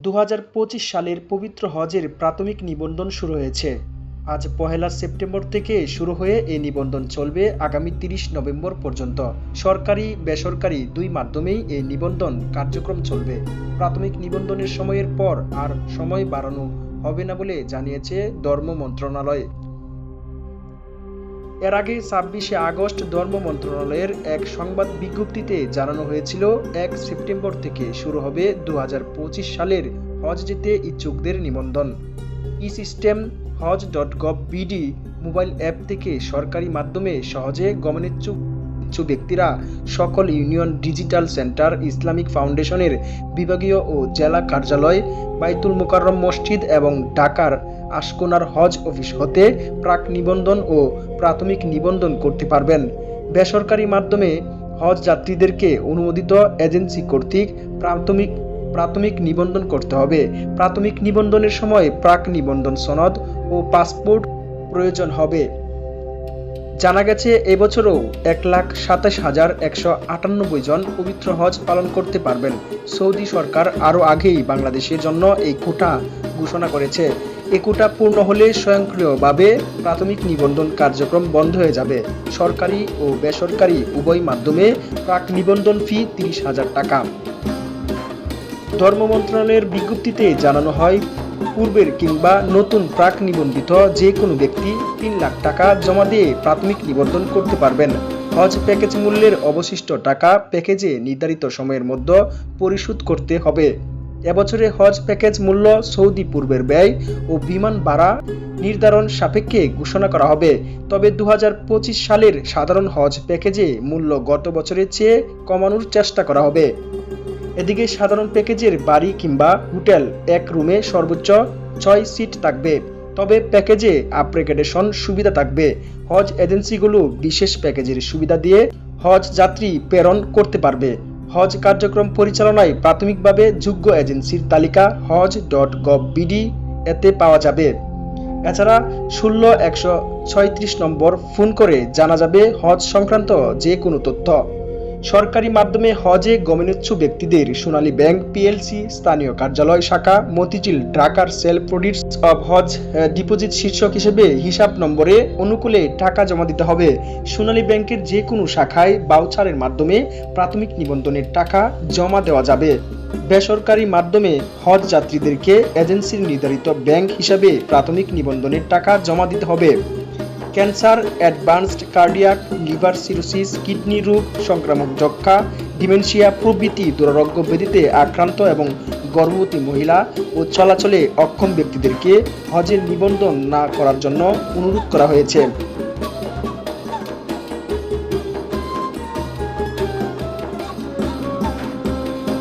2025 সালের পবিত্র হজের প্রাথমিক নিবন্ধন শুরু হয়েছে। আজ পহেলা সেপ্টেম্বর থেকে শুরু হয়ে এই নিবন্ধন চলবে আগামী 30 নভেম্বর পর্যন্ত। সরকারি বেসরকারি দুই মাধ্যমেই এই নিবন্ধন কার্যক্রম চলবে। প্রাথমিক নিবন্ধনের সময়ের পর আর সময় বাড়ানো হবে না বলে জানিয়েছে ধর্ম মন্ত্রণালয়। এর আগে 26শে আগস্ট ধর্ম মন্ত্রণালয়ের এক সংবাদ বিজ্ঞপ্তিতে জানানো হয়েছিল 1 সেপ্টেম্বর থেকে শুরু হবে 2025 সালের হজ যেতে ইচ্ছুকদের নিবন্ধন। ই-সিস্টেম hoj.gov.bd মোবাইল অ্যাপ থেকে সরকারি মাধ্যমে সহজে গমনেচ্ছুক ব্যক্তিরা সকল ইউনিয়ন ডিজিটাল সেন্টার, ইসলামিক ফাউন্ডেশনের বিভাগীয় ও জেলা কার্যালয়, বাইতুল মোকাররম মসজিদ এবং ঢাকার আশকোনার হজ অফিস হতে প্রাক নিবন্ধন ও প্রাথমিক নিবন্ধন করতে পারবেন। বেসরকারি মাধ্যমে হজ যাত্রীদেরকে অনুমোদিত এজেন্সি কর্তৃক প্রাথমিক নিবন্ধন করতে হবে। প্রাথমিক নিবন্ধনের সময় প্রাক নিবন্ধন সনদ ও পাসপোর্ট প্রয়োজন হবে। জানা গেছে, এবছরও 1,27,198 জন পবিত্র হজ পালন করতে পারবেন। সৌদি সরকার আরও আগেই বাংলাদেশের জন্য এই কোটা ঘোষণা করেছে। এই কোটা পূর্ণ হলে স্বয়ংক্রিয়ভাবে প্রাথমিক নিবন্ধন কার্যক্রম বন্ধ হয়ে যাবে। সরকারি ও বেসরকারি উভয় মাধ্যমে প্রাক নিবন্ধন ফি 30,000 টাকা। ধর্ম মন্ত্রণালয়ের বিজ্ঞপ্তিতে জানানো হয়, পূর্বের কিংবা নতুন প্রাক নিবন্ধিত যে কোনো ব্যক্তি 3 লাখ টাকা জমা দিয়ে প্রাথমিক নিবন্ধন করতে পারবেন। হজ প্যাকেজ মূল্যের অবশিষ্ট টাকা প্যাকেজে নির্ধারিত সময়ের মধ্যে পরিশোধ করতে হবে। এবছরে হজ প্যাকেজ মূল্য সৌদি পূর্বের ব্যয় ও বিমান ভাড়া নির্ধারণ সাপেক্ষে ঘোষণা করা হবে। তবে 2025 সালের সাধারণ হজ প্যাকেজে মূল্য গত বছরের চেয়ে কমানোর চেষ্টা করা হবে। এদিকে সাধারণ প্যাকেজের বাড়ি কিংবা হোটেল এক রুমে সর্বোচ্চ 6 সিট থাকবে। তবে প্যাকেজে আপগ্রেডেশন সুবিধা থাকবে। হজ এজেন্সিগুলো বিশেষ প্যাকেজের সুবিধা দিয়ে হজ যাত্রী প্রেরণ করতে পারবে। হজ কার্যক্রম পরিচালনায় প্রাথমিকভাবে যোগ্য এজেন্সির তালিকা hoj.gov.bd এতে পাওয়া যাবে। এছাড়া 16 নম্বর ফোন করে জানা যাবে হজ সংক্রান্ত যে কোনো তথ্য। সরকারি মাধ্যমে হজে গমনেচ্ছুক ব্যক্তিদের সোনালী ব্যাংক পিএলসি স্থানীয় কার্যালয় শাখা মতিঝিল ঢাকার sale produce of hajj deposit শীর্ষক হিসেবে হিসাব নম্বরে অনুকূলে টাকা জমা দিতে হবে। সোনালী ব্যাংকের যে কোনো শাখায় ভাউচারের মাধ্যমে প্রাথমিক নিবন্ধনের টাকা জমা দেওয়া যাবে। বেসরকারি মাধ্যমে হজ যাত্রীদেরকে এজেন্সির নির্ধারিত ব্যাংক হিসাবে প্রাথমিক নিবন্ধনের টাকা জমা দিতে হবে। Cancer, advanced cardiac, liver cirrhosis, kidney রোগ, সংক্রামক যক্ষ্মা, ডিমেনশিয়া প্রভৃতি দুরারোগ্য ব্যাধিতে আক্রান্ত এবং গর্ভবতী মহিলা ও চলাচলে অক্ষম ব্যক্তিদেরকে হজের নিবন্ধন না করার জন্য অনুরোধ করা হয়েছে।